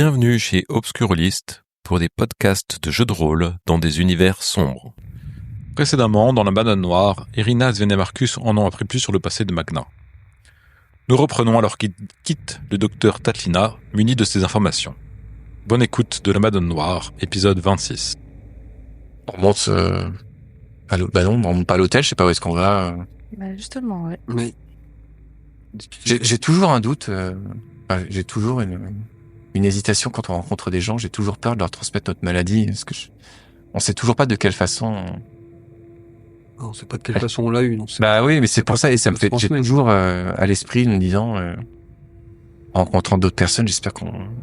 Bienvenue chez Obscurlist pour des podcasts de jeux de rôle dans des univers sombres. Précédemment, dans la banane noire, Irina et Sven et Marcus en ont appris plus sur le passé de Magna. Nous reprenons alors qu'il quitte le docteur Tatlina, muni de ces informations. Bonne écoute de la banane noire, épisode 26. On remonte on remonte pas à l'hôtel, je sais pas où est-ce qu'on va. Bah justement, ouais. Mais j'ai toujours un doute, j'ai toujours une hésitation quand on rencontre des gens, j'ai toujours peur de leur transmettre notre maladie, parce que on sait toujours pas de quelle façon. On sait pas de quelle façon on l'a eu. Bah oui, mais c'est pour ça, et ça me fait, j'ai toujours à l'esprit en me disant, en rencontrant d'autres personnes, j'espère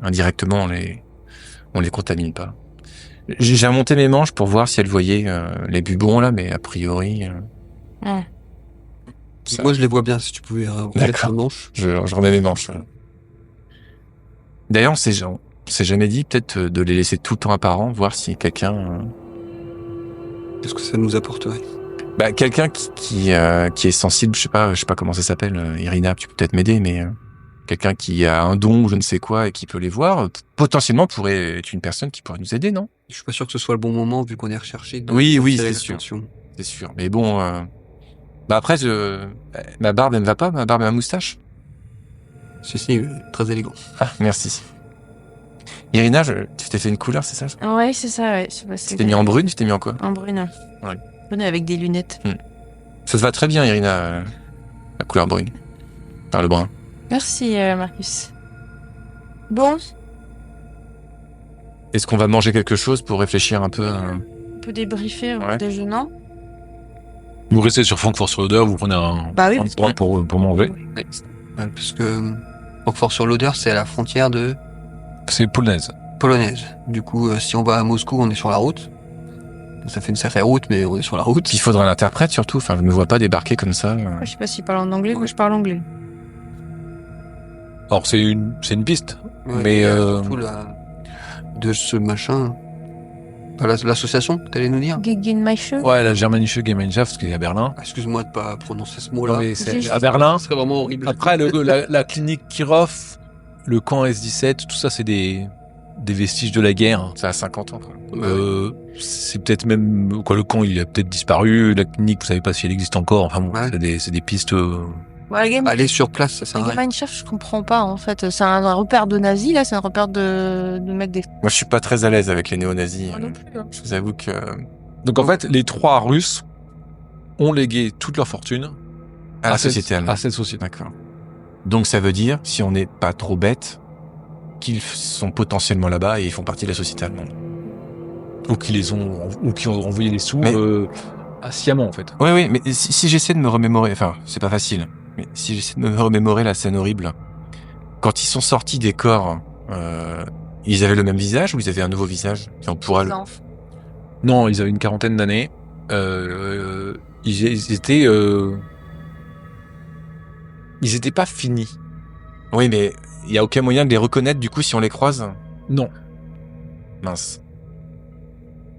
indirectement on les contamine pas. J'ai remonté mes manches pour voir si elles voyaient les bubons là, mais a priori. Moi je les vois bien, si tu pouvais remettre les manches. Je remets mes manches. D'ailleurs, on s'est jamais dit peut-être de les laisser tout le temps apparents, voir si quelqu'un. Qu'est-ce que ça nous apporterait? Quelqu'un qui est sensible, je sais pas comment ça s'appelle, Irina, tu peux peut-être m'aider, mais quelqu'un qui a un don ou je ne sais quoi et qui peut les voir, potentiellement pourrait être une personne qui pourrait nous aider, non? Je suis pas sûr que ce soit le bon moment vu qu'on est recherché. Oui, c'est sûr. C'est sûr. Mais bon, après, ma barbe, elle me va pas, ma barbe et ma moustache? Si, très élégant. Ah, merci. Irina, tu t'es fait une couleur, c'est ça? Ouais, c'est ça, ouais. Tu t'es mis en brune, tu t'es mis en quoi? En brune. Ouais. Brune avec des lunettes. Ça te va très bien, Irina, la couleur brune. Enfin, le brun. Merci, Marcus. Bon. Est-ce qu'on va manger quelque chose pour réfléchir un peu On peut débriefer au déjeunant. Vous restez sur Francfort-sur-l'Oder, vous prenez un endroit pour manger. Oui. Parce que Francfort-sur-l'Oder, c'est à la frontière de... C'est polonaise. Du coup, si on va à Moscou, on est sur la route. Ça fait une sacrée route, mais on est sur la route. Il faudra un interprète surtout. Enfin, je me vois pas débarquer comme ça. Je sais pas s'il parle en anglais, moi je parle anglais. Alors c'est une piste, Ouais, mais surtout de ce machin... L'association, t'allais nous dire? Gegenmaische. ouais, la Germanische Gemeinschaft qui est à Berlin. Excuse-moi de pas prononcer ce mot-là. Non, mais c'est à Berlin. Ce serait vraiment horrible. Après, la clinique Kirov, le camp S-17, tout ça, c'est des vestiges de la guerre. Ça a 50 ans, quoi. C'est peut-être même... le camp, il a peut-être disparu. La clinique, vous savez pas si elle existe encore. Enfin bon, Ouais. c'est des pistes... Ouais, Aller sur place, ça sert à la rien. Gemeinschaft, je comprends pas, en fait. C'est un repère de nazis, là, c'est un repère de mecs des... Moi, je suis pas très à l'aise avec les néo-nazis. Moi non plus, hein. Je vous avoue que... Donc en fait, les trois Russes ont légué toute leur fortune à la société allemande. À cette société. D'accord. Donc ça veut dire, si on n'est pas trop bête, qu'ils sont potentiellement là-bas et ils font partie de la société allemande. Ou qui ont envoyé les sous sciemment, en fait. Oui, mais si j'essaie de me remémorer, enfin, c'est pas facile, mais si j'essaie de me remémorer la scène horrible, quand ils sont sortis des corps, ils avaient le même visage ou ils avaient un nouveau visage? Et on pourra Non, ils avaient une quarantaine d'années. Ils étaient pas finis. Oui, mais il y a aucun moyen de les reconnaître du coup si on les croise? Non. Mince.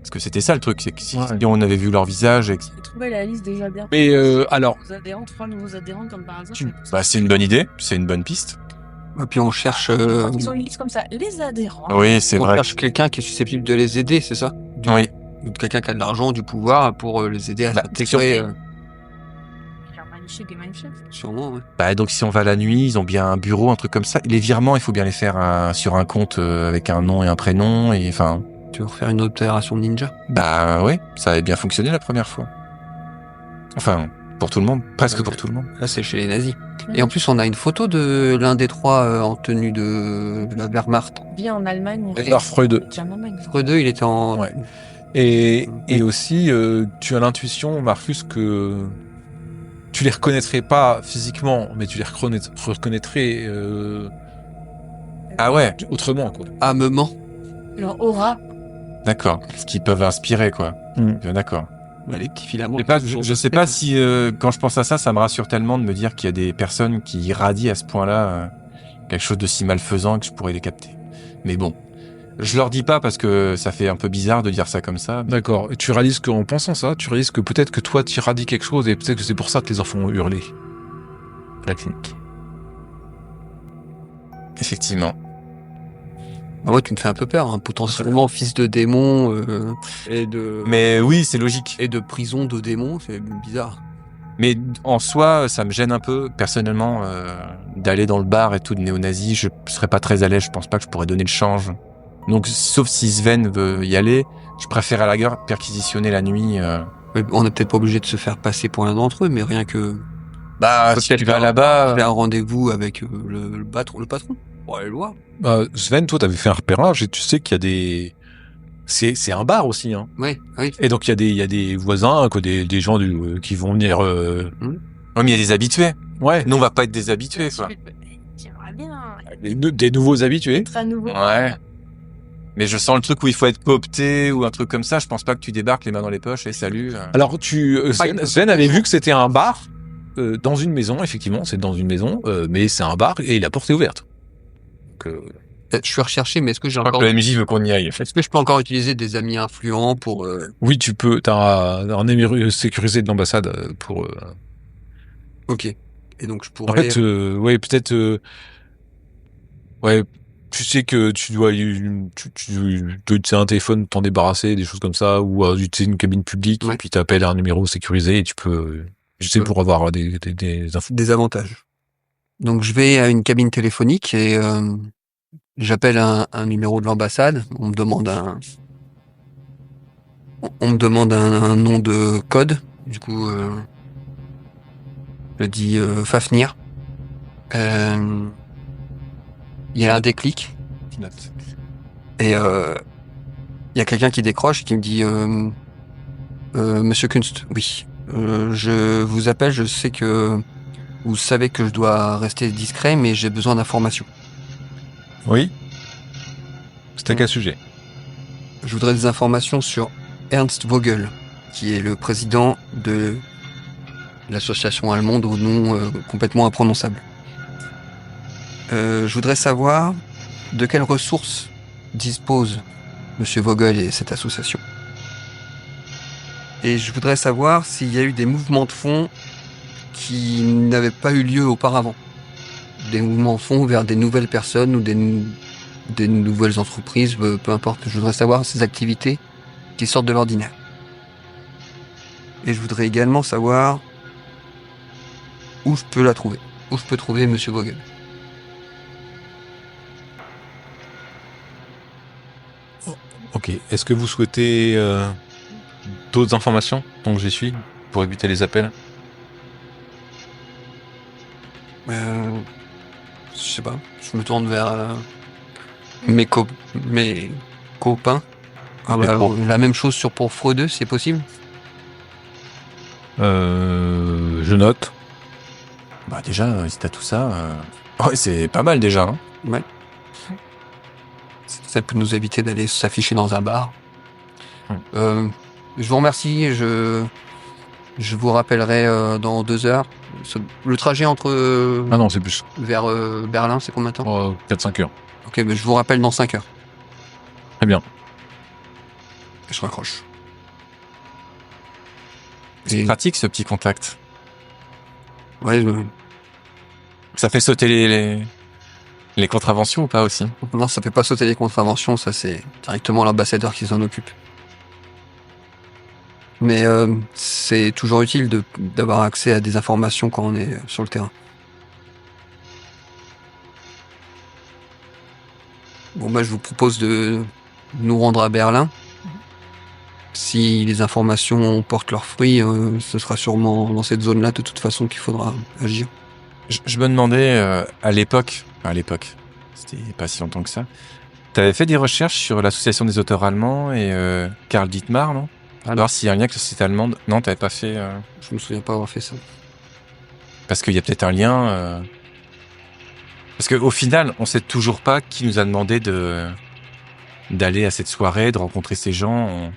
Parce que c'était ça le truc, c'est que si on avait vu leur visage... J'ai trouvé la liste déjà bien. Mais alors... Trois nouveaux adhérents comme par hasard. c'est une bonne idée, c'est une bonne piste. Et puis on cherche... Ils ont une liste comme ça, les adhérents. Oui, c'est vrai. On cherche quelqu'un qui est susceptible de les aider, c'est ça? Oui. Quelqu'un qui a de l'argent, du pouvoir pour les aider à s'intégrer. Germanische Gemeinschaft. Sûrement, ouais. Donc si on va la nuit, ils ont bien un bureau, un truc comme ça. Les virements, il faut bien les faire sur un compte avec un nom et un prénom, et enfin... Tu veux refaire une opération ninja? Oui, ça avait bien fonctionné la première fois. Enfin, pour tout le monde, presque pour tout le monde. Là, c'est chez les nazis. Et en plus, on a une photo de l'un des trois en tenue de la Wehrmacht. Vit en Allemagne. Alors Freud. Freud, il était en... Ouais. Et aussi, tu as l'intuition, Marcus, que tu les reconnaîtrais pas physiquement, mais tu les reconnaîtrais autrement, quoi. Âmement. Leur aura. D'accord. Ce qu'ils peuvent inspirer, quoi. D'accord. Les petits filaments. Je sais pas si, quand je pense à ça, ça me rassure tellement de me dire qu'il y a des personnes qui irradient à ce point-là quelque chose de si malfaisant que je pourrais les capter. Mais bon. Je leur dis pas parce que ça fait un peu bizarre de dire ça comme ça. D'accord. Et tu réalises qu'en pensant ça, tu réalises que peut-être que toi, tu irradies quelque chose et peut-être que c'est pour ça que les enfants ont hurlé. À la clinique. Effectivement. Ah ouais, tu me fais un peu peur, hein. Potentiellement fils de démon Mais oui, c'est logique. et de prison de démon, c'est bizarre. Mais en soi, ça me gêne un peu, personnellement, d'aller dans le bar et tout de néo-nazi. Je serais pas très à l'aise, je pense pas que je pourrais donner le change. Donc, sauf si Sven veut y aller, je préfère à la gueule perquisitionner la nuit. Ouais, on n'est peut-être pas obligé de se faire passer pour l'un d'entre eux, mais rien que... Bah, Peut-être si tu vas là-bas... J'ai un rendez-vous avec le patron. On va aller le voir. Sven, toi, t'avais fait un repérage et tu sais qu'il y a des... C'est un bar aussi, hein. Ouais, oui. Et donc, il y a des voisins, quoi, des gens qui vont venir... Ouais, mais il y a des habitués. Ouais. Nous, on va pas être des habitués, quoi. J'aimerais bien Des nouveaux habitués. être à nouveau. Ouais. Mais je sens le truc où il faut être coopté ou un truc comme ça. Je pense pas que tu débarques les mains dans les poches et salut. Alors, Sven avait vu que c'était un bar dans une maison, effectivement, c'est dans une maison, mais c'est un bar et la porte est ouverte. Donc, Je suis recherché, mais est-ce que j'ai Je crois encore... que la MJ veut qu'on y aille. Est-ce que je peux encore utiliser des amis influents pour... oui, tu peux, t'as un numéro sécurisé de l'ambassade pour... Ok. Et donc je En pourrais... fait, ouais, peut-être... ouais, tu sais que tu dois utiliser un téléphone, t'en débarrasser, des choses comme ça, ou utiliser une cabine publique, Ouais. et puis t'appelles un numéro sécurisé et tu peux... je sais, pour avoir des infos. Des avantages. Donc je vais à une cabine téléphonique et j'appelle un numéro de l'ambassade. On me demande un nom de code. Du coup, je dis Fafnir. Il y a un déclic et il y a quelqu'un qui décroche et qui me dit Monsieur Kunst, oui. Je vous appelle, je sais que vous savez que je dois rester discret, mais j'ai besoin d'informations. Oui. C'était quel sujet? Je voudrais des informations sur Ernst Vogel, qui est le président de l'association allemande au nom complètement imprononçable. Je voudrais savoir de quelles ressources dispose Monsieur Vogel et cette association. Et je voudrais savoir s'il y a eu des mouvements de fonds qui n'avaient pas eu lieu auparavant. Des mouvements de fonds vers des nouvelles personnes ou des nouvelles entreprises, peu importe. Je voudrais savoir ces activités qui sortent de l'ordinaire. Et je voudrais également savoir où je peux la trouver. Où je peux trouver Monsieur Vogel. Ok. Est-ce que vous souhaitez d'autres informations tant que j'y suis pour éviter les appels? Je sais pas. Je me tourne vers mes copains. La même chose pour Freudeux, c'est possible? Je note. Bah déjà, si t'as tout ça, ouais, c'est pas mal déjà. Hein. Ouais. Ça peut nous éviter d'aller s'afficher dans un bar. Je vous remercie. Je vous rappellerai dans 2 heures. Le trajet entre... Ah non, c'est plus. vers Berlin, c'est combien de temps? 4-5 heures. Ok, mais je vous rappelle dans 5 heures. Très bien. Je raccroche. C'est pratique ce petit contact. Ouais, Ça fait sauter les contraventions ou pas aussi? non, ça fait pas sauter les contraventions, ça c'est directement l'ambassadeur qui s'en occupe. Mais c'est toujours utile d'avoir accès à des informations quand on est sur le terrain. Bon, bah, je vous propose de nous rendre à Berlin. Si les informations portent leurs fruits, ce sera sûrement dans cette zone-là de toute façon qu'il faudra agir. Je me demandais à l'époque, c'était pas si longtemps que ça, t'avais fait des recherches sur l'association des auteurs allemands et Karl Dietmar, non? Ah, voir s'il y a un lien avec la société allemande. Non, t'avais pas fait... Je me souviens pas avoir fait ça. Parce qu'il y a peut-être un lien... Parce qu'au final, on sait toujours pas qui nous a demandé d'aller à cette soirée, de rencontrer ces gens.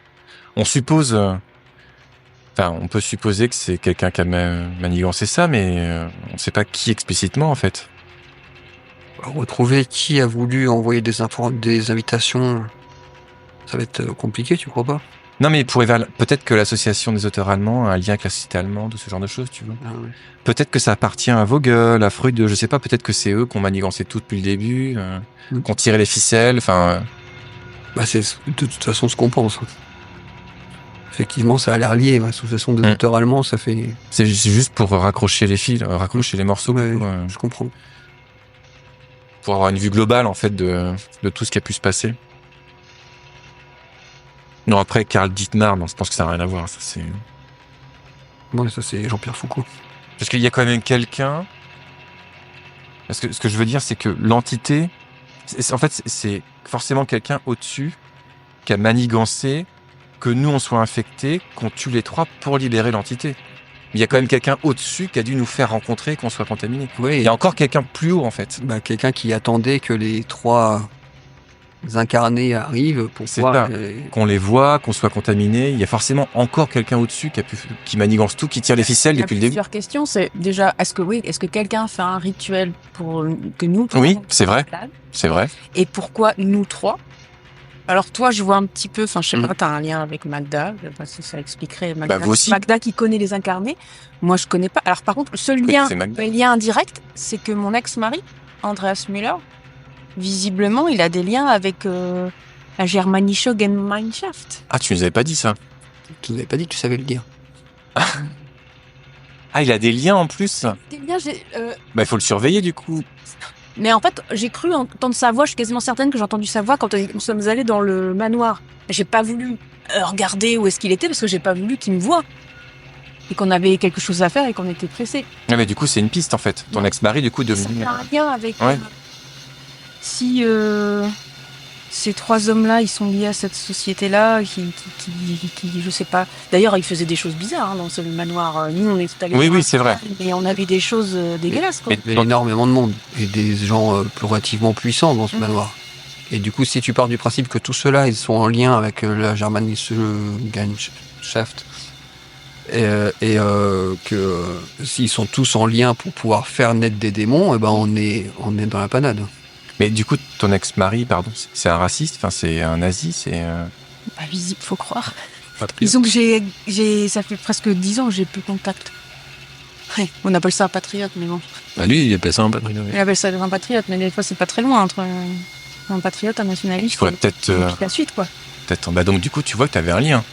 On suppose... Enfin, on peut supposer que c'est quelqu'un qui a manigancé ça, mais on sait pas qui explicitement, en fait. Retrouver qui a voulu envoyer des invitations, ça va être compliqué, tu crois pas? Non, mais peut-être que l'association des auteurs allemands a un lien avec la société allemande, ce genre de choses, tu vois. Ah ouais. Peut-être que ça appartient à Vogel, à Freud, je sais pas, peut-être que c'est eux qui ont manigancé tout depuis le début, qui ont tiré les ficelles, enfin... Bah, c'est de toute façon ce qu'on pense. Effectivement, ça a l'air lié. L'association des auteurs allemands, ça fait... C'est juste pour raccrocher les fils, raccrocher les morceaux. Ouais, je comprends. Pour avoir une vue globale, en fait, de tout ce qui a pu se passer. Non, après, Karl Dittmar, non, je pense que ça n'a rien à voir. Ça, c'est... Bon, ça, c'est Jean-Pierre Foucault. Parce qu'il y a quand même quelqu'un... Parce que ce que je veux dire, c'est que l'entité... En fait, c'est forcément quelqu'un au-dessus qui a manigancé que nous, on soit infectés, qu'on tue les 3 pour libérer l'entité. Il y a quand même quelqu'un au-dessus qui a dû nous faire rencontrer qu'on soit contaminé. Oui. Il y a encore quelqu'un plus haut, en fait. Bah, quelqu'un qui attendait que les 3 incarnés arrivent pour pouvoir... Qu'on les voit, qu'on soit contaminé. Il y a forcément encore quelqu'un au-dessus qui manigance tout, qui tire les ficelles depuis le début. Il y a plusieurs questions. C'est déjà, est-ce que quelqu'un fait un rituel pour que nous... Oui, c'est vrai. C'est vrai. Et pourquoi nous 3? Alors toi, je vois un petit peu, je sais pas, t'as un lien avec Magda, parce que ça expliquerait Magda. Bah, vous aussi. Magda qui connaît les incarnés, moi je connais pas. Alors par contre, le seul lien indirect, c'est que mon ex-mari, Andreas Müller, visiblement, il a des liens avec la Germanische Gemeinschaft. Ah, tu nous avais pas dit ça. Tu nous avais pas dit que tu savais le dire. Ah, il a des liens en plus. Des liens, Bah, il faut le surveiller du coup. Mais en fait, j'ai cru entendre sa voix, je suis quasiment certaine que j'ai entendu sa voix quand nous sommes allés dans le manoir. J'ai pas voulu regarder où est-ce qu'il était parce que j'ai pas voulu qu'il me voie. Et qu'on avait quelque chose à faire et qu'on était pressés. Ah, mais du coup, c'est une piste en fait. Ton ex-mari, du coup, devenu. Ça a un lien avec. Ouais. Si ces 3 hommes-là, ils sont liés à cette société-là, qui je sais pas. D'ailleurs, ils faisaient des choses bizarres dans ce manoir. Nous, on est allés. Oui, c'est vrai. Mais on a vu des choses dégueulasses. Quoi. Il y avait énormément de monde et des gens relativement puissants dans ce manoir. Et du coup, si tu pars du principe que tous ceux-là, ils sont en lien avec la Germanische Gemeinschaft et que s'ils sont tous en lien pour pouvoir faire naître des démons, on est dans la panade. Mais du coup, ton ex-mari, pardon, c'est un raciste, c'est un nazi, c'est... Pas visible, faut croire. Patriote. Disons que ça fait presque 10 ans que j'ai plus contact. Ouais, on appelle ça un patriote, mais bon. Bah lui, il appelle ça un patriote. Il appelle ça un patriote, mais des fois c'est pas très loin entre un patriote, un nationaliste. Il faudrait peut-être... la suite, quoi. Bah donc du coup, tu vois que t'avais un lien.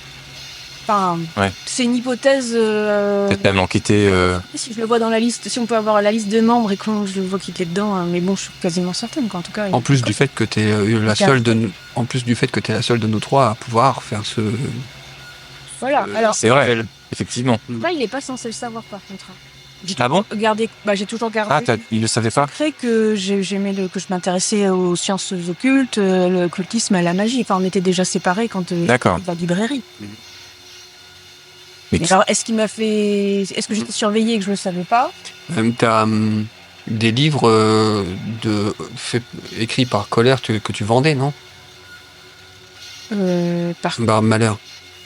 Enfin, ouais. C'est une hypothèse... Peut-être même l'enquêter... Si je le vois dans la liste, si on peut avoir la liste de membres et que je le vois qu'il était dedans, mais bon, je suis quasiment certaine, quoi, en tout cas. En plus du fait que t'es la seule de nous 3 à pouvoir faire ce... Voilà, alors... C'est vrai, effectivement. Là, il est pas censé le savoir, par contre. Ah bon? J'ai toujours gardé. Ah, il le savait pas? C'est que que je m'intéressais aux sciences occultes, l'occultisme et à la magie. Enfin, on était déjà séparés quand D'accord. la librairie. Mais alors, est-ce que j'étais surveillée et que je le savais pas? T'as des livres écrits par Colère que tu vendais, non? Par malheur.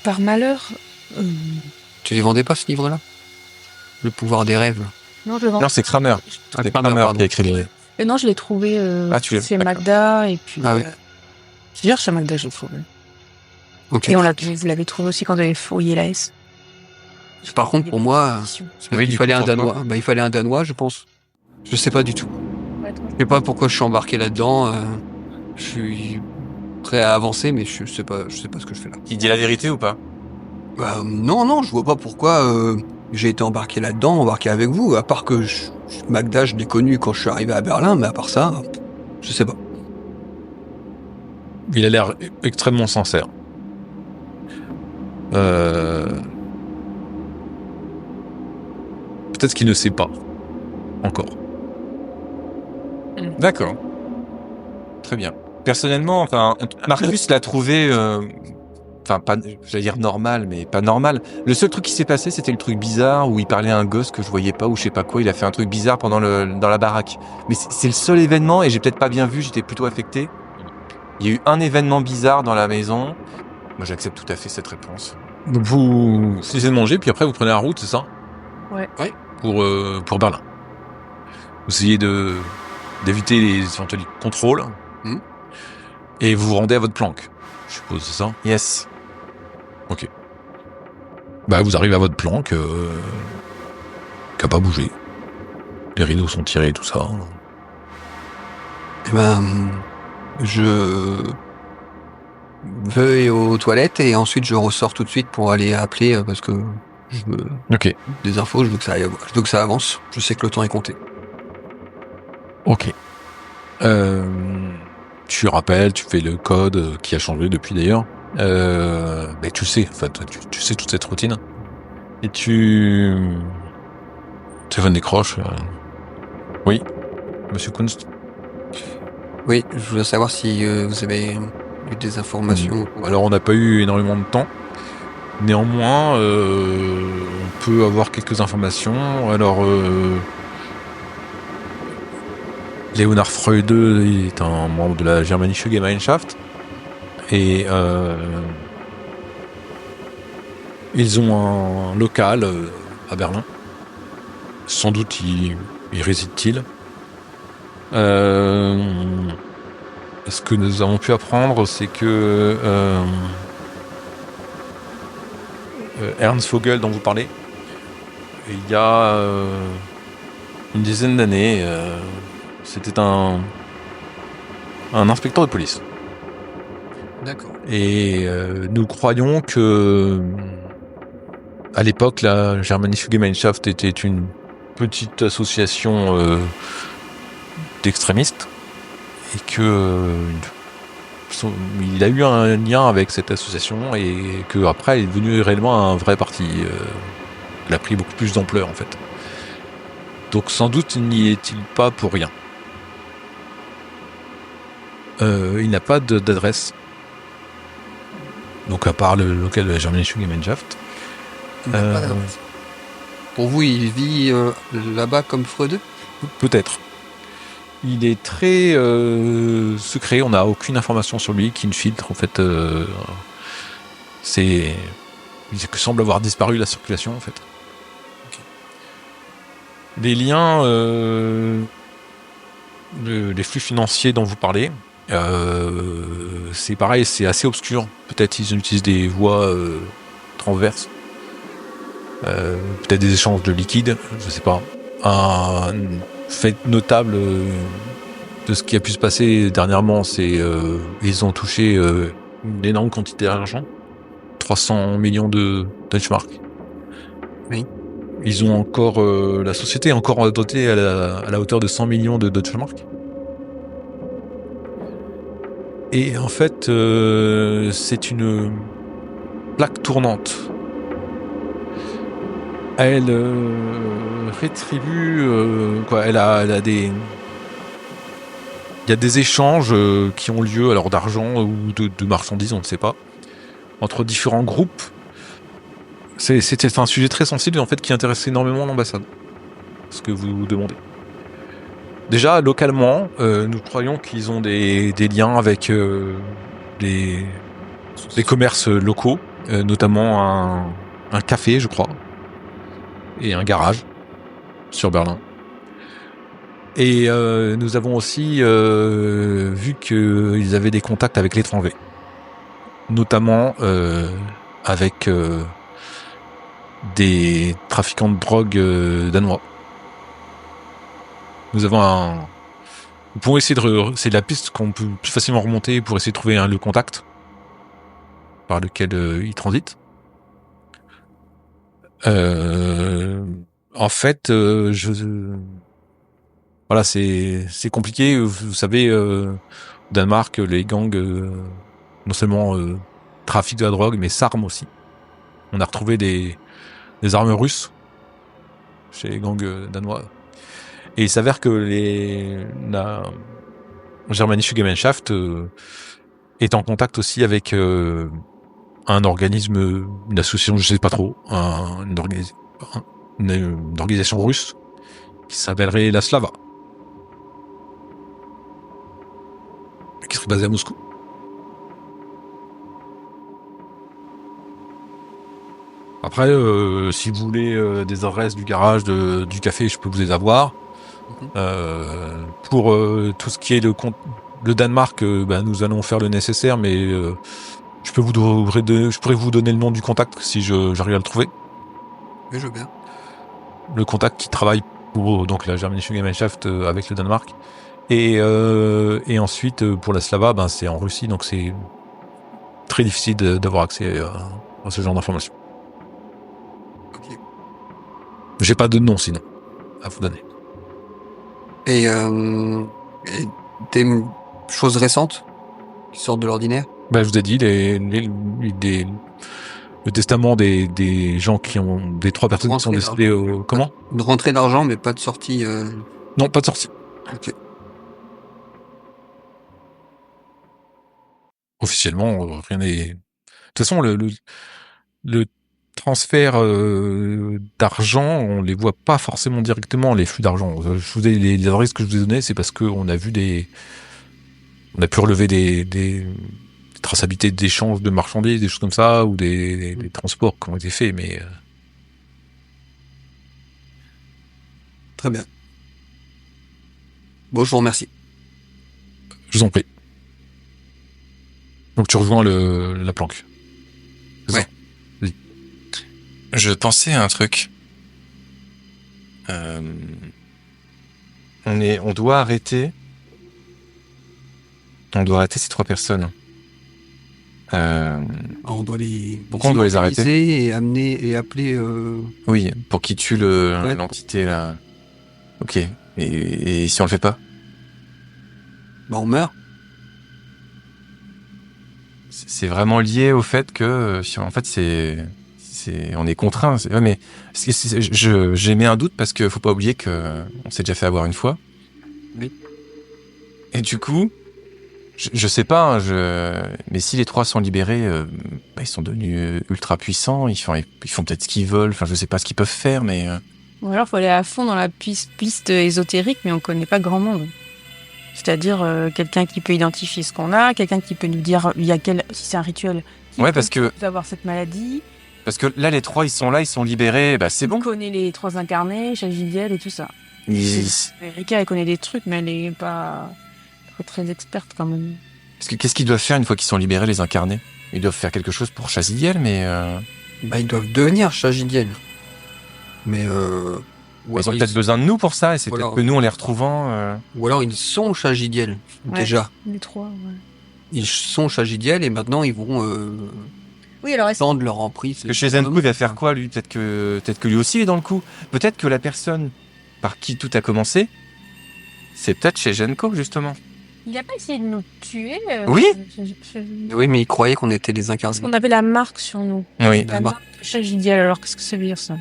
Par malheur. Tu les vendais pas, ce livre-là? Le pouvoir des rêves. Non, je le vendais. Non, c'est Kramer. C'est Kramer qui a écrit les... Et non, je l'ai trouvé chez Magda et puis. Ah oui. C'est dire chez Magda, je l'ai trouvé. Ok. Et vous l'avez trouvé aussi quand vous avez fouillé la S. Par contre, pour moi, il fallait un Danois. Il fallait un Danois, je pense. Je sais pas du tout. Je sais pas pourquoi je suis embarqué là-dedans. Je suis prêt à avancer, mais je sais pas ce que je fais là. Il dit la vérité ou pas? Non, je vois pas pourquoi j'ai été embarqué là-dedans, embarqué avec vous. À part que Magda, je l'ai connu quand je suis arrivé à Berlin, mais à part ça, je sais pas. Il a l'air extrêmement sincère. Peut-être qu'il ne sait pas encore. D'accord. Très bien. Personnellement, Marcus l'a trouvé, pas, j'allais dire normal, mais pas normal. Le seul truc qui s'est passé, c'était le truc bizarre où il parlait à un gosse que je voyais pas ou je sais pas quoi. Il a fait un truc bizarre dans la baraque. Mais c'est le seul événement et j'ai peut-être pas bien vu. J'étais plutôt affecté. Il y a eu un événement bizarre dans la maison. Moi, j'accepte tout à fait cette réponse. Vous finissez de manger, puis après vous prenez la route, c'est ça? Ouais. Pour Berlin. Vous essayez d'éviter les éventuels contrôles. Et vous vous rendez à votre planque, je suppose, c'est ça? Yes. Ok. Bah, vous arrivez à votre plan qui a pas bougé. Les rideaux sont tirés et tout ça. Eh ben, je vais aux toilettes et ensuite je ressors tout de suite pour aller appeler parce que je veux Ok. des infos, je veux que ça avance. Je sais que le temps est compté. Ok. Tu rappelles, tu fais le code qui a changé depuis d'ailleurs. Mais tu sais, en fait, tu sais toute cette routine. Et téléphone décroche. Oui, Monsieur Kunst. Oui, je voulais savoir si vous avez eu des informations. Alors, on n'a pas eu énormément de temps. Néanmoins, on peut avoir quelques informations. Alors, Leonhard Freude est un membre de la Germanische Gemeinschaft. Et ils ont un local à Berlin. Sans doute y réside-t-il. Ce que nous avons pu apprendre, c'est que Ernst Vogel, dont vous parlez, il y a une dizaine d'années, c'était un inspecteur de police. D'accord. Et nous croyons que à l'époque, la Germanische Gemeinschaft était une petite association d'extrémistes et que il a eu un lien avec cette association et que après il est devenu réellement un vrai parti. Il a pris beaucoup plus d'ampleur en fait. Donc sans doute n'y est-il pas pour rien. Il n'a pas d'adresse. Donc à part le local de la Germanische Gemeinschaft. Il n'a pas d'adresse. Pour vous, il vit là-bas comme Freud ? Peut-être. Il est très secret, on n'a aucune information sur lui qui ne filtre. En fait, il semble avoir disparu la circulation en fait. Okay. Les liens, les flux financiers dont vous parlez, c'est pareil, c'est assez obscur. Peut-être ils utilisent des voies transverses, peut-être des échanges de liquide, je sais pas. Un fait notable de ce qui a pu se passer dernièrement, c'est ils ont touché une énorme quantité d'argent, 300 millions de Deutschmark. Oui. Ils ont encore la société est encore dotée à la hauteur de 100 millions de Deutschmark. Et en fait, c'est une plaque tournante. Elle rétribue quoi. Elle a des. Il y a des échanges qui ont lieu, alors d'argent ou de marchandises, on ne sait pas, entre différents groupes. C'était un sujet très sensible en fait qui intéresse énormément l'ambassade. Ce que vous demandez. Déjà localement, nous croyons qu'ils ont des liens avec des commerces locaux, notamment un café, je crois. Et un garage sur Berlin. Et nous avons aussi vu qu'ils avaient des contacts avec l'étranger, notamment avec des trafiquants de drogue danois. Nous avons nous pouvons essayer c'est la piste qu'on peut plus facilement remonter pour essayer de trouver le contact par lequel ils transitent. En fait, voilà, c'est compliqué. Vous savez, au Danemark, les gangs non seulement trafiquent de la drogue, mais s'arment aussi. On a retrouvé des armes russes chez les gangs danois. Et il s'avère que la Germanische Gemeinschaft est en contact aussi avec un organisme, une association, je sais pas trop, une organisation russe qui s'appellerait la Slava, qui serait basée à Moscou. Après, si vous voulez des adresses du garage, du café, je peux vous les avoir. Pour tout ce qui est le Danemark, nous allons faire le nécessaire, mais Je pourrais vous donner le nom du contact si j'arrive à le trouver. Oui, je veux bien. Le contact qui travaille pour donc la Germanische Gemeinschaft avec le Danemark. Et ensuite, pour la Slava, c'est en Russie, donc c'est très difficile d'avoir accès à ce genre d'informations. Ok. J'ai pas de nom sinon à vous donner. Et des choses récentes qui sortent de l'ordinaire? Je vous ai dit le testament des gens des 3 personnes qui sont décédées au... Comment? De rentrée d'argent, mais pas de sortie. Non, pas de sortie. Ok. Officiellement, rien n'est... De toute façon, le transfert d'argent, on les voit pas forcément directement, les flux d'argent. Les adresses que je vous ai données, c'est parce qu'on a vu on a pu relever des traçabilités d'échanges de marchandises, des choses comme ça, ou des transports qui ont été faits, mais... Très bien. Bon, je vous remercie. Je vous en prie. Donc tu rejoins la planque. C'est Ouais. ça. Vas-y. Je pensais à un truc. On doit arrêter ces 3 personnes. On doit les. Pourquoi on doit les arrêter? Et amener et appeler. Oui, pour qu'ils tuent l'entité là. Ok. Et si on le fait pas? On meurt. C'est vraiment lié au fait que, en fait, on est contraint. Ouais, mais j'ai mis un doute parce que faut pas oublier que on s'est déjà fait avoir une fois. Oui. Et du coup, je sais pas, mais si les 3 sont libérés, ils sont devenus ultra puissants. Ils font peut-être ce qu'ils veulent. Enfin, je sais pas ce qu'ils peuvent faire, mais. Ou alors, faut aller à fond dans la piste ésotérique, mais on connaît pas grand monde. C'est-à-dire quelqu'un qui peut identifier ce qu'on a, quelqu'un qui peut nous dire si c'est un rituel. Ouais, parce que avoir cette maladie. Parce que là, les 3, ils sont là, ils sont libérés. C'est bon. On connaît les 3 incarnés, Chagidiel et tout ça. Erika, elle connaît des trucs, mais elle est pas très experte quand même. Qu'est-ce qu'ils doivent faire une fois qu'ils sont libérés, les incarnés? Ils doivent faire quelque chose pour Chagidiel, mais. Ils doivent devenir Chagidiel. Mais. Ils ont peut-être besoin de nous pour ça, et c'est peut-être que nous, en les retrouvant... Ou alors ils sont Chagidiel, déjà. Les 3, ouais. Ils sont Chagidiel et maintenant ils vont oui, alors tendre leur emprise. Parce que chez Zenko, il va faire quoi, lui? Peut-être que lui aussi il est dans le coup. Peut-être que la personne par qui tout a commencé, c'est peut-être chez Zenko, justement. Il a pas essayé de nous tuer Oui. Oui, mais il croyait qu'on était les incarnés. Parce qu'on avait la marque sur nous. Oui. La marque de Chagidiel, alors qu'est-ce que ça veut dire, ça?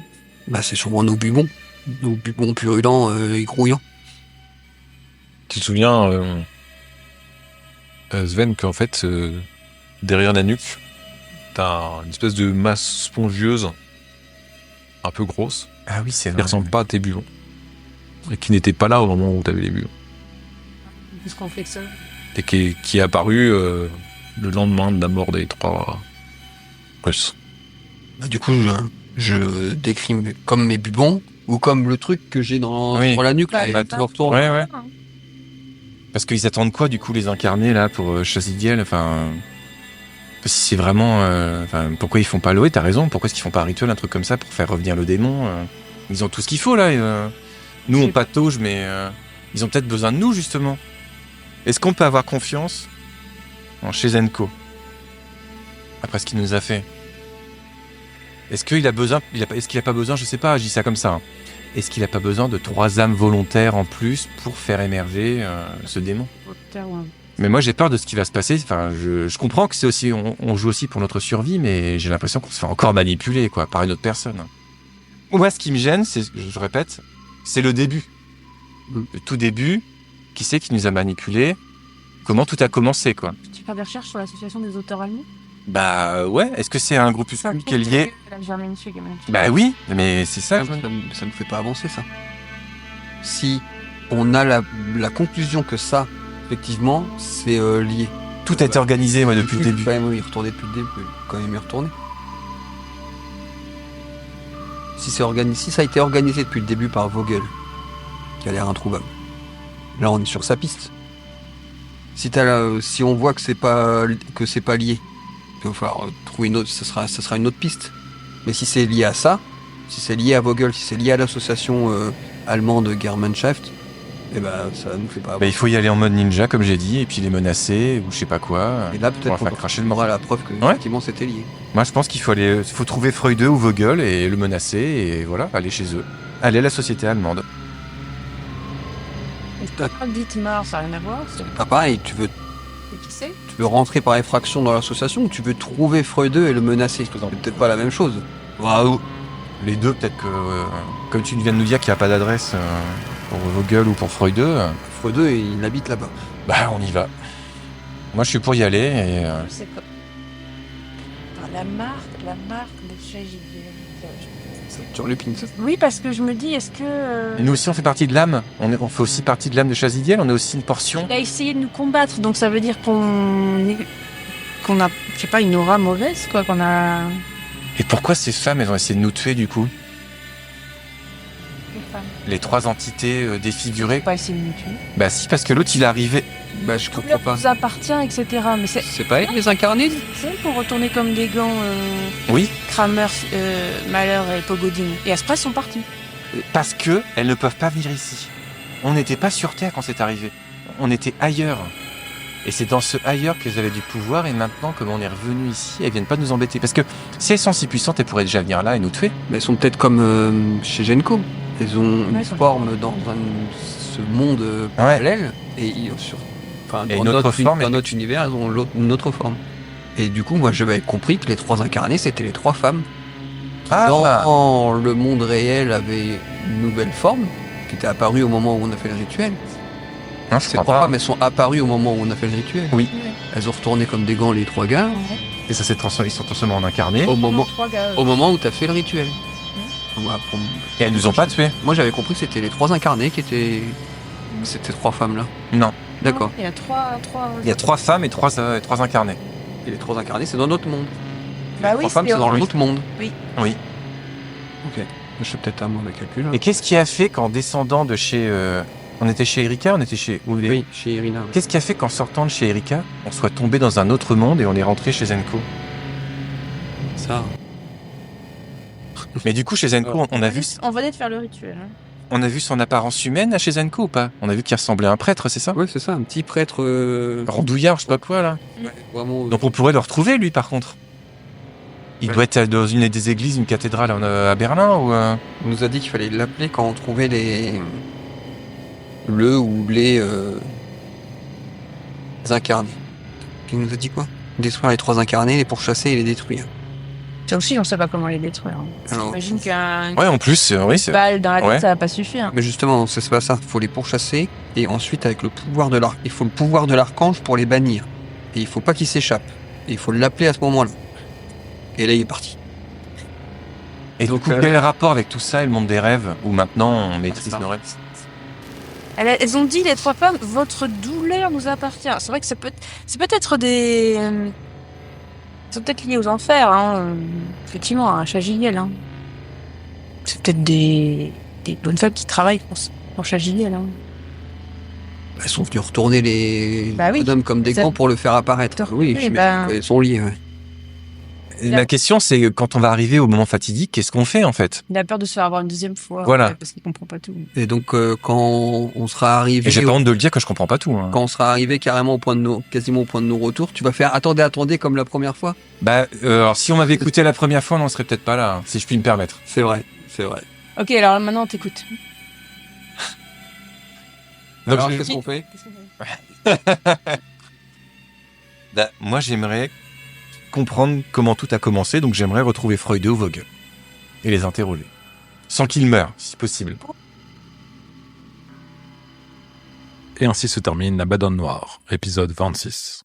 C'est sûrement nos bubons purulents et grouillants. Tu te souviens, Sven, qu'en fait, derrière la nuque, t'as une espèce de masse spongieuse, un peu grosse, Ah oui, c'est qui vrai. ressemble pas à tes bulons. Et qui n'était pas là au moment où t'avais les bulons. Qu'est-ce qu'on fait que ça? Et qui est apparu le lendemain de la mort des 3 Russes. Du coup, je décris comme mes bubons ou comme le truc que j'ai sur la nuque. Là, tout retourne. Ouais. Parce qu'ils attendent quoi, du coup, les incarnés, là, pour Chagidiel? Enfin... Si c'est vraiment... pourquoi ils font pas l'OE? T'as raison. Pourquoi est-ce qu'ils font pas un rituel, un truc comme ça, pour faire revenir le démon? Ils ont tout ce qu'il faut, là. Nous, on patauge, mais ils ont peut-être besoin de nous, justement. Est-ce qu'on peut avoir confiance en Zenko après ce qu'il nous a fait? Est-ce qu'il a besoin... Est-ce qu'il a pas besoin, je sais pas, je dis ça comme ça, hein. Est-ce qu'il a pas besoin de 3 âmes volontaires en plus pour faire émerger ce démon? Mais moi, j'ai peur de ce qui va se passer. Enfin, je comprends que c'est aussi, on joue aussi pour notre survie, mais j'ai l'impression qu'on se fait encore manipuler, quoi, par une autre personne. Moi, ce qui me gêne, c'est, je répète, c'est le début. Le tout début. Qui c'est qui nous a manipulés? Comment tout a commencé, quoi? Tu fais des recherches sur l'association des auteurs allemands? Ouais. Est-ce que c'est un groupuscule qui est lié? Oui, mais c'est ça. Ça ne fait pas avancer, ça. Si on a la conclusion que ça, effectivement, c'est lié. Tout a été organisé, moi, depuis le début. Quand même y retourner depuis le début. Quand même y retourner. Si ça a été organisé depuis le début par Vogel, qui a l'air introuvable. Là, on est sur sa piste. Si on voit que c'est pas lié, Il va falloir trouver une autre, ça sera une autre piste. Mais si c'est lié à ça, si c'est lié à Vogel, si c'est lié à l'association allemande Gemeinschaft, eh ben ça nous fait pas. Bah, il faut y aller en mode ninja, comme j'ai dit, et puis les menacer, ou je sais pas quoi. Et là, peut-être faire cracher le on aura morceau. la preuve que Ouais. effectivement c'était lié. Moi, je pense qu'il faut trouver Freude ou Vogel et le menacer, et voilà, aller chez eux. Aller à la société allemande. Dietmar, ça n'a rien à voir. C'est Pas pareil, tu veux qui c'est? rentrer par effraction dans l'association ou tu veux trouver Freude et le menacer. C'est peut-être pas la même chose. Waouh. Les deux, peut-être que, comme tu viens de nous dire qu'il n'y a pas d'adresse pour Vogel ou pour Freude, Freude, il habite là-bas. bah on y va. Moi, je suis pour y aller, et Je sais pas. Enfin, la marque de chez JBL. Sur Lupin, ça. Oui, parce que je me dis, est-ce que... Et nous aussi, on fait partie de l'âme. On fait aussi partie de l'âme de Chazidiel. On a aussi une portion. Il a essayé de nous combattre, donc ça veut dire qu'on a, je sais pas, une aura mauvaise, quoi, qu'on a... Et pourquoi ces femmes, elles ont essayé de nous tuer, du coup? Les femmes. Les trois entités défigurées. Pas essayer de nous tuer. Bah si, parce que l'autre, il est arrivé. Bah, je comprends Tout pas. nous appartient, etc. Mais C'est pas elle, les incarnés? c'est pour retourner comme des gants Oui. Kramer, Malheur et Pogodine. Et après, ils sont partis. Parce que elles ne peuvent pas venir ici. On n'était pas sur Terre quand c'est arrivé. On était ailleurs. Et c'est dans ce ailleurs qu'elles avaient du pouvoir, et maintenant, comme on est revenu ici, elles viennent pas nous embêter. Parce que si elles sont si puissantes, elles pourraient déjà venir là et nous tuer. Mais elles sont peut-être comme chez Genko. Elles ont une elles sont- forme dans ce monde parallèle. Et Et dans une autre forme, dans notre univers, elles ont une autre forme. Et du coup, moi, j'avais compris que les trois incarnés, c'était les trois femmes. Dans le monde réel, avait une nouvelle forme qui était apparue au moment où on a fait le rituel. Non, je Ces crois trois pas. femmes, elles sont apparues au moment où on a fait le rituel. Oui. Elles ont retourné comme des gants les trois gars Et ça s'est transformé, ils sont transformés en incarnés. au moment, Trois gars. au moment où tu as fait le rituel. Voilà, Et elles nous ont pas tués. Moi, j'avais compris que c'était les trois incarnés qui étaient ces trois femmes-là. Non. D'accord. Il y a trois... Il y a trois femmes et trois incarnés. Et les trois incarnés, c'est dans notre monde. Bah Les oui, trois femmes, c'est c'est dans Oui. l'autre monde. Oui. Ok. Je suis peut-être à moi de calcul. Et qu'est-ce qui a fait qu'en descendant de chez... on était chez Erika, on était chez... Oui, chez Irina. ouais. Qu'est-ce qui a fait qu'en sortant de chez Erika, on soit tombé dans un autre monde et on est rentré chez Zenko? Ça. Mais du coup, chez Zenko, on a vu venait de faire le rituel. Hein. on a vu son apparence humaine à chez Zenko ou pas? On a vu qu'il ressemblait à un prêtre, c'est ça? Ouais, c'est ça, un petit prêtre. Rondouillard, je sais pas quoi, là. Ouais, vraiment. Donc on pourrait le retrouver, lui, par contre. Il Ouais. doit être dans une des églises, une cathédrale à Berlin, ou... On nous a dit qu'il fallait l'appeler quand on trouvait le ou les incarnés. Il nous a dit quoi? Détruire les trois incarnés, les pourchasser et les détruire. Ça aussi, on sait pas comment les détruire. Hein. Alors, J'imagine qu'un Ouais, en plus, oui, c'est... balle dans la tête, Ouais. ça va pas suffire. mais justement, c'est pas ça. Il faut les pourchasser et ensuite avec le pouvoir de l'arc. Il faut le pouvoir de l'archange pour les bannir. Et il faut pas qu'ils s'échappent. Et il faut l'appeler à ce moment-là. Et là, il est parti. Et Donc, du coup, quel est le rapport avec tout ça et le monde des rêves, où maintenant on maîtrise ça. nos rêves? Elles ont dit, les trois femmes, votre douleur nous appartient. C'est vrai que c'est peut-être des... C'est peut-être lié aux enfers, hein. Effectivement, à Chagiel. Hein. C'est peut-être des bonnes femmes qui travaillent pour Chagiel. Hein. Elles sont venues retourner les Bah oui. hommes comme des Ça- gants pour le faire apparaître. Oui, Oui, je ben- elles sont liées. Ouais. La question, c'est quand on va arriver au moment fatidique, qu'est-ce qu'on fait, en fait? Il a peur de se faire avoir une deuxième fois. Voilà. Ouais, parce qu'il comprend pas tout. Et donc, quand on sera arrivé... Et j'ai pas honte de le dire que je comprends pas tout. Hein. Quand on sera arrivé carrément quasiment au point de non-retour, tu vas faire attendez comme la première fois. Bah, alors si on m'avait écouté la première fois, on n'en serait peut-être pas là, hein, si je puis me permettre. C'est vrai, c'est vrai. Ok, alors maintenant on t'écoute. Donc, Alors, je- qu'est-ce qu'on fait? Bah, moi, j'aimerais comprendre comment tout a commencé, donc j'aimerais retrouver Freude ou Vogel et les interroger, sans qu'ils meurent, si possible. Et ainsi se termine La Madone Noire, épisode 26.